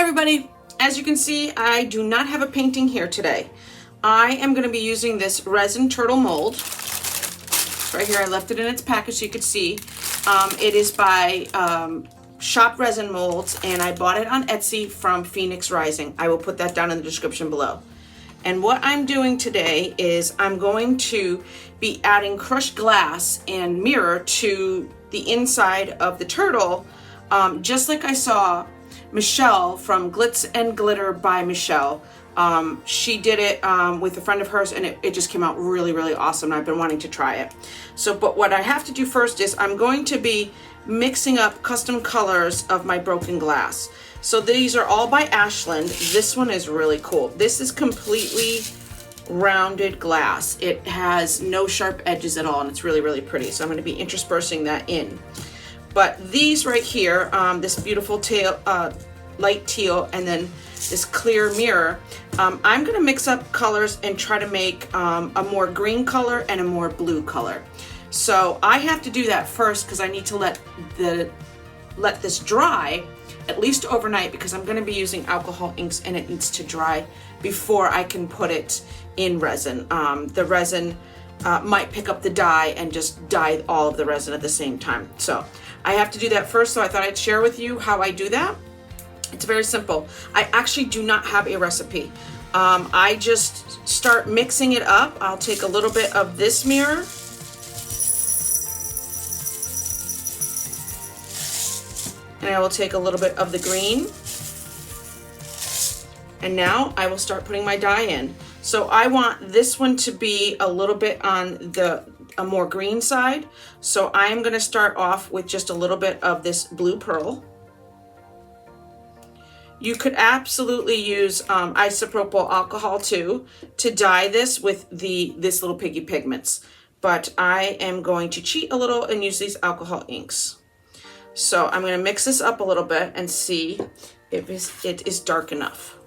everybody, as you can see, I do not have a painting here today. I am going to be using this resin turtle mold. Right here, I left it in its package so you could see. It is by Shop Resin Molds, and I bought it on Etsy from Phoenix Rising. I will put that down in the description below. And what I'm doing today is I'm going to be adding crushed glass and mirror to the inside of the turtle, just like I saw Michelle from Glitz and Glitter by Michelle. She did it with a friend of hers, and it just came out really, really awesome. I've been wanting to try it. So, but what I have to do first is I'm going to be mixing up custom colors of my broken glass. So these are all by Ashland. This one is really cool. This is completely rounded glass. It has no sharp edges at all, and it's really, really pretty. So I'm going to be interspersing that in. But these right here, this beautiful tail, light teal, and then this clear mirror, I'm going to mix up colors and try to make a more green color and a more blue color. So I have to do that first because I need to let this dry at least overnight, because I'm going to be using alcohol inks and it needs to dry before I can put it in resin. The resin might pick up the dye and just dye all of the resin at the same time. So I have to do that first, so I thought I'd share with you how I do that. It's very simple. I actually do not have a recipe. I just start mixing it up. I'll take a little bit of this mirror, and I will take a little bit of the green, and now I will start putting my dye in. So I want this one to be a little bit on a more green side. So I'm going to start off with just a little bit of this blue pearl. You could absolutely use isopropyl alcohol too to dye this with this little piggy pigments, but I am going to cheat a little and use these alcohol inks. So I'm going to mix this up a little bit and see if it is dark enough.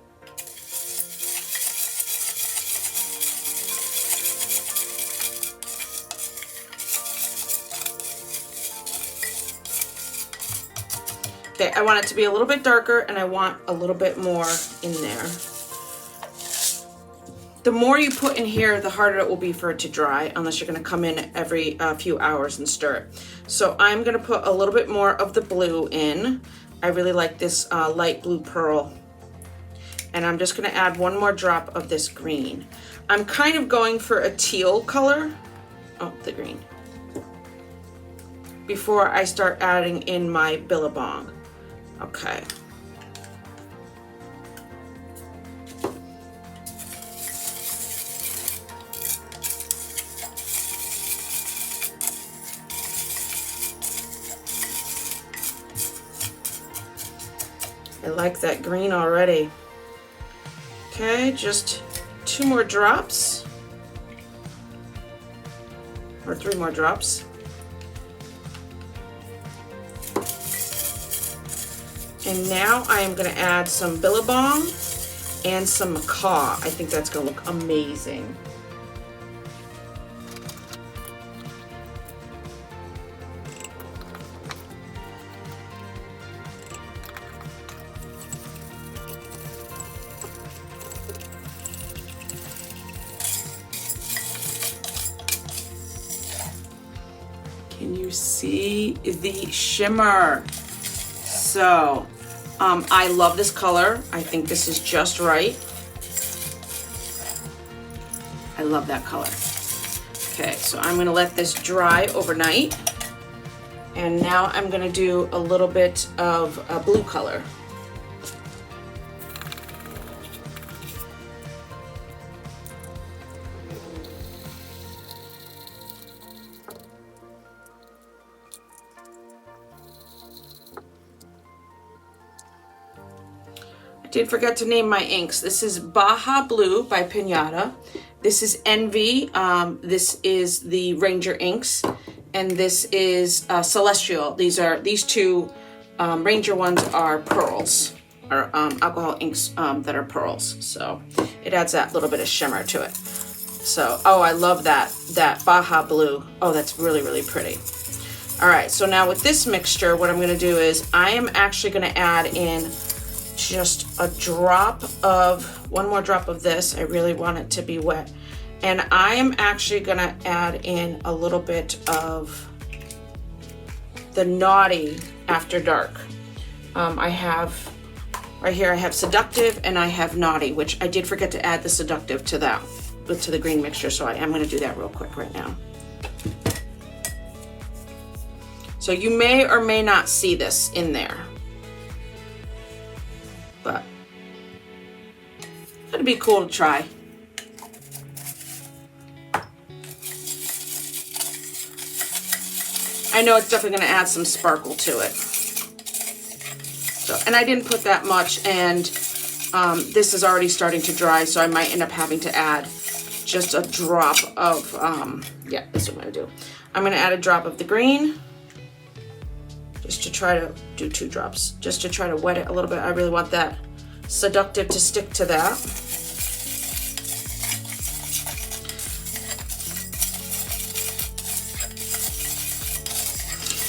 Okay, I want it to be a little bit darker, and I want a little bit more in there. The more you put in here, the harder it will be for it to dry, unless you're going to come in every few hours and stir it. So I'm going to put a little bit more of the blue in. I really like this light blue pearl. And I'm just going to add one more drop of this green. I'm kind of going for a teal color. Oh, the green. Before I start adding in my billabong. Okay. I like that green already. Okay, just 2 more drops. Or 3 more drops. And now I am going to add some billabong and some macaw. I think that's going to look amazing. Can you see the shimmer? So, I love this color. I think this is just right. I love that color. Okay, so I'm going to let this dry overnight. And now I'm going to do a little bit of a blue color. Did forget to name my inks. This is Baja Blue by Pinata. This is Envy. This is the Ranger inks, and this is Celestial. These two Ranger ones are pearls, or alcohol inks that are pearls. So it adds that little bit of shimmer to it. So, oh, I love that Baja Blue. Oh, that's really, really pretty. All right, so now with this mixture, what I'm gonna do is I am actually gonna add in just a drop of, one more drop of this. I really want it to be wet. And I am actually gonna add in a little bit of the Naughty After Dark. I have, right here I have Seductive and I have Naughty, which I did forget to add the Seductive to that, to the green mixture, so I am gonna do that real quick right now. So you may or may not see this in there, but it'd be cool to try. I know it's definitely going to add some sparkle to it. So, and I didn't put that much, and this is already starting to dry, so I might end up having to add just a drop of, yeah, this is what I'm going to do. I'm going to add a drop of the green, just to try to do 2 drops, just to try to wet it a little bit. I really want that Seductive to stick to that.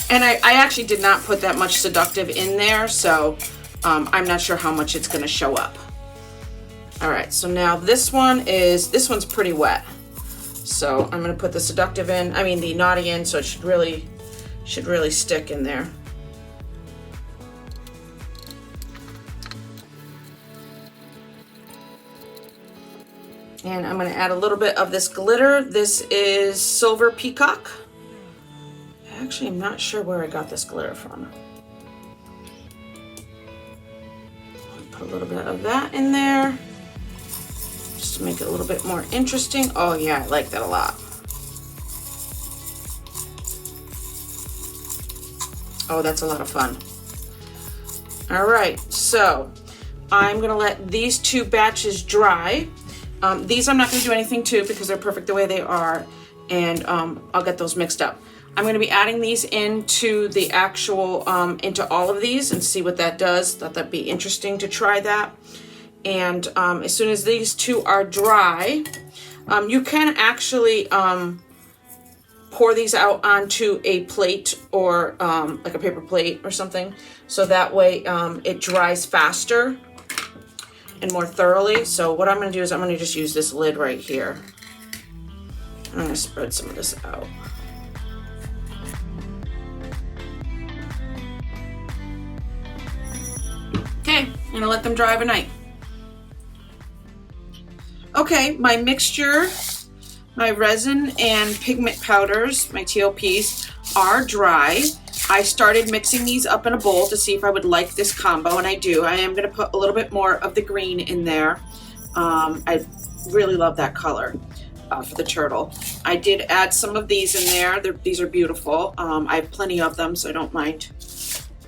And I actually did not put that much Seductive in there, so I'm not sure how much it's gonna show up. All right, so now this one's pretty wet. So I'm gonna put the Seductive in, the Naughty in, so it should really stick in there. And I'm gonna add a little bit of this glitter. This is Silver Peacock. Actually, I'm not sure where I got this glitter from. Put a little bit of that in there, just to make it a little bit more interesting. Oh yeah, I like that a lot. Oh, that's a lot of fun. All right, so I'm gonna let these 2 batches dry. These I'm not gonna do anything to because they're perfect the way they are, and I'll get those mixed up. I'm going to be adding these into the actual, into all of these and see what that does. Thought that'd be interesting to try that. And as soon as these 2 are dry, you can actually pour these out onto a plate or like a paper plate or something. So that way it dries faster and more thoroughly. So what I'm going to do is I'm going to just use this lid right here. I'm going to spread some of this out. Okay, I'm gonna let them dry overnight. Okay, my mixture, my resin and pigment powders, my TLPs, are dry. I started mixing these up in a bowl to see if I would like this combo, and I do. I am gonna put a little bit more of the green in there. I really love that color for the turtle. I did add some of these in there. These are beautiful. I have plenty of them, so I don't mind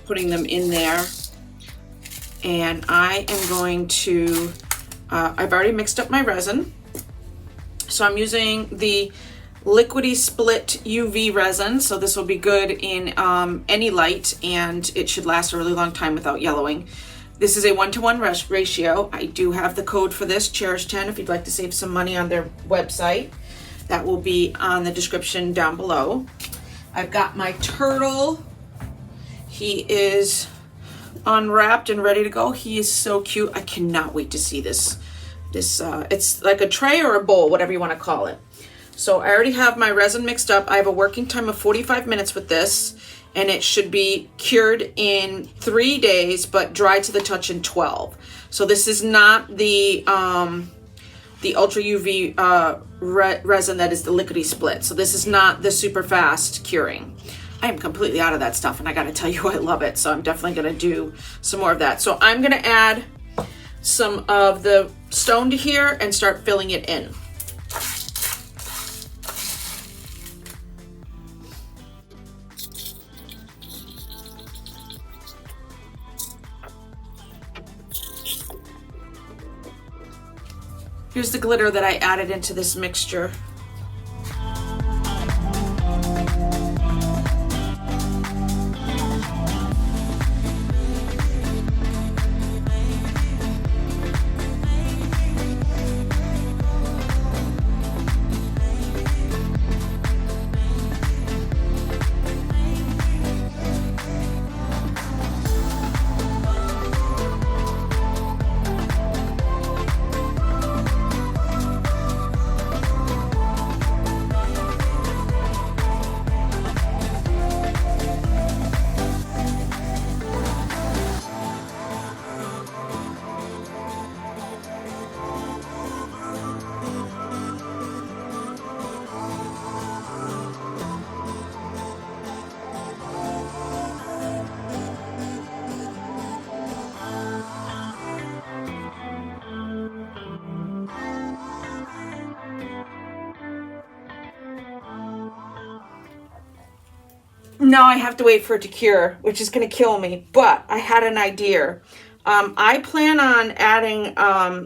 putting them in there. And I am going to, I've already mixed up my resin. So I'm using the Liquidy Split UV resin. So this will be good in any light, and it should last a really long time without yellowing. This is a 1-to-1 ratio. I do have the code for this, Cherish 10, if you'd like to save some money on their website. That will be on the description down below. I've got my turtle. He is unwrapped and ready to go. He is so cute. I cannot wait to see this. It's like a tray or a bowl, whatever you want to call it. So I already have my resin mixed up. I have a working time of 45 minutes with this, and it should be cured in 3 days, but dry to the touch in 12. So this is not the Ultra UV resin that is the Liquidy Split. So this is not the super fast curing. I am completely out of that stuff, and I gotta tell you, I love it. So I'm definitely gonna do some more of that. So I'm gonna add some of the stone to here and start filling it in. Here's the glitter that I added into this mixture. Now I have to wait for it to cure, which is going to kill me, but I had an idea. I plan on adding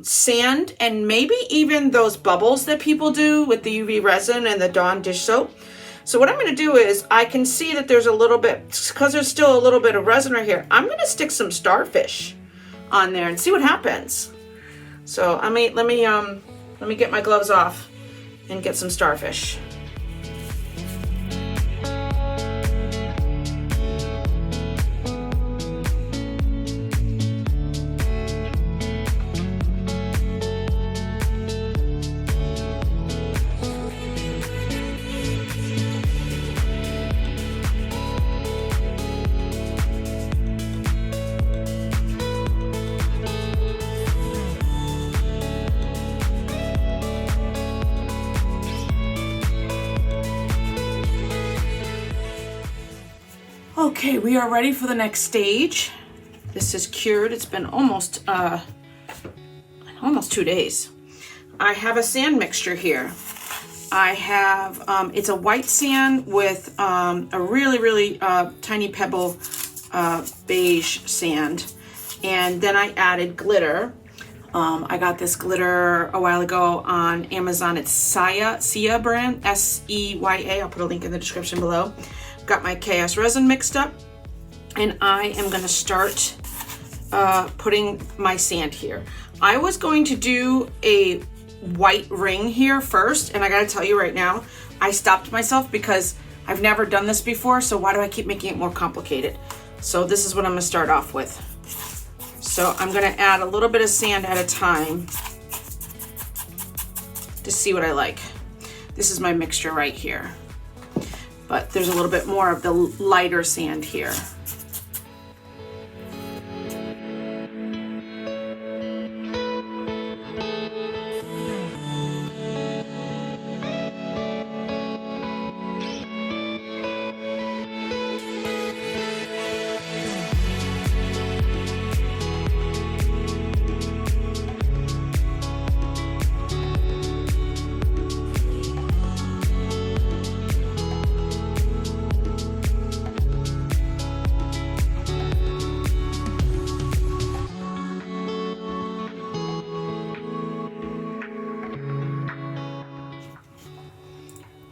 sand and maybe even those bubbles that people do with the UV resin and the Dawn dish soap. So what I'm going to do is, I can see that there's a little bit, because there's still a little bit of resin right here, I'm going to stick some starfish on there and see what happens. So let me get my gloves off and get some starfish. Okay, we are ready for the next stage. This is cured. It's been almost 2 days. I have a sand mixture here. I have, it's a white sand with a really tiny pebble beige sand. And then I added glitter. I got this glitter a while ago on Amazon. It's Sia brand, S-E-Y-A. I'll put a link in the description below. Got my KS resin mixed up, and I am going to start putting my sand here. I was going to do a white ring here first, and I got to tell you right now, I stopped myself because I've never done this before, so why do I keep making it more complicated? So this is what I'm going to start off with. So I'm going to add a little bit of sand at a time to see what I like. This is my mixture right here. But there's a little bit more of the lighter sand here.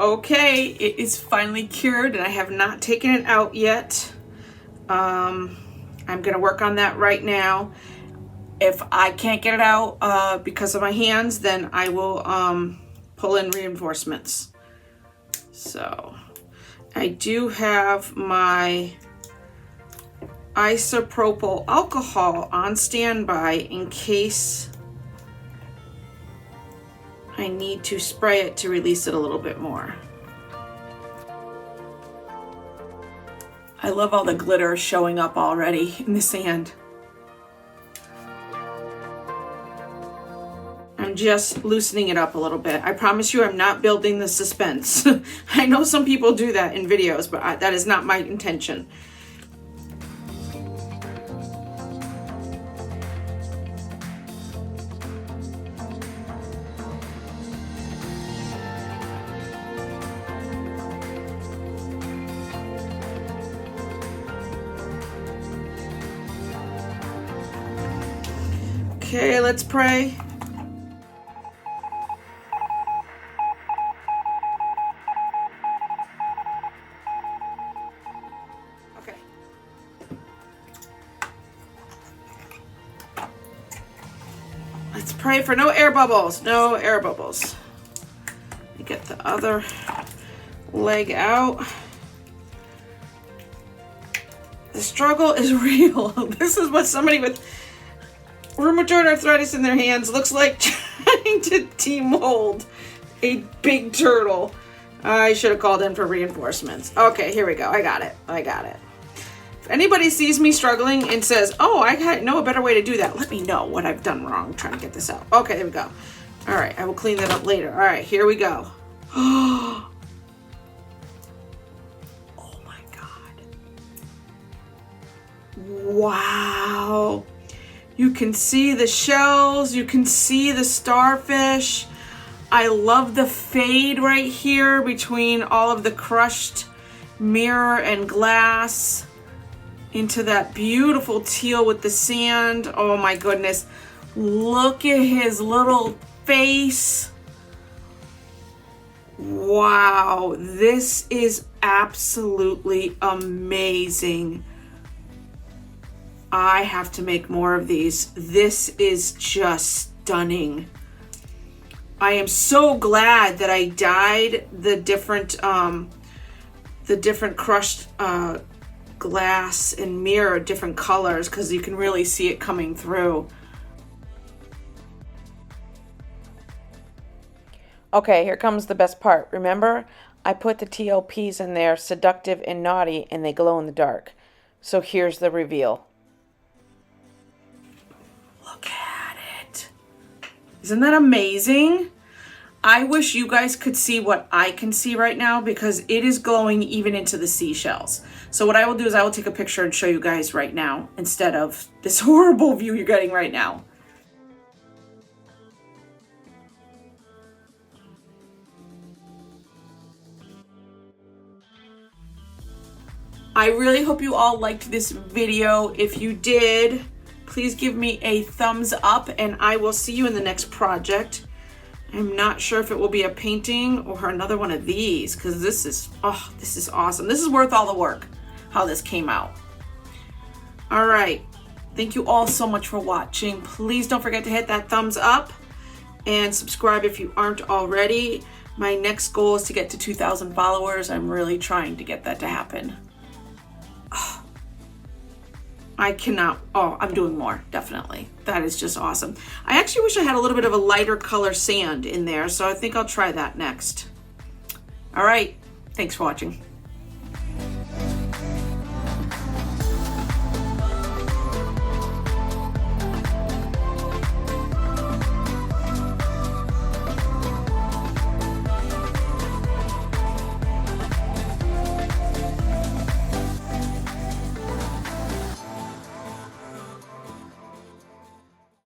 Okay, it is finally cured and I have not taken it out yet. I'm gonna work on that right now. If I can't get it out because of my hands, then I will pull in reinforcements. So I do have my isopropyl alcohol on standby in case I need to spray it to release it a little bit more. I love all the glitter showing up already in the sand. I'm just loosening it up a little bit. I promise you I'm not building the suspense. I know some people do that in videos, but that is not my intention. Okay, let's pray. Okay. Let's pray for no air bubbles. No air bubbles. Let me get the other leg out. The struggle is real. This is what somebody with rheumatoid arthritis in their hands looks like trying to demold a big turtle. I should have called in for reinforcements. Okay, here we go. I got it. If anybody sees me struggling and says, oh, I know a better way to do that, let me know what I've done wrong trying to get this out. Okay, there we go. All right, I will clean that up later. All right, here we go. Oh my God. Wow. You can see the shells, you can see the starfish. I love the fade right here between all of the crushed mirror and glass into that beautiful teal with the sand. Oh my goodness. Look at his little face. Wow, this is absolutely amazing. I have to make more of these. This is just stunning. I am so glad that I dyed the different crushed glass and mirror different colors, because you can really see it coming through. Okay, here comes the best part. Remember, I put the TLPs in there, seductive and naughty, and they glow in the dark. So here's the reveal. Look at it. Isn't that amazing? I wish you guys could see what I can see right now, because it is glowing even into the seashells. So what I will do is I will take a picture and show you guys right now instead of this horrible view you're getting right now. I really hope you all liked this video. If you did, please give me a thumbs up, and I will see you in the next project. I'm not sure if it will be a painting or another one of these, because this is awesome. This is worth all the work, how this came out. All right. Thank you all so much for watching. Please don't forget to hit that thumbs up and subscribe if you aren't already. My next goal is to get to 2,000 followers. I'm really trying to get that to happen. I cannot, I'm doing more, definitely. That is just awesome. I actually wish I had a little bit of a lighter color sand in there, so I think I'll try that next. All right, thanks for watching.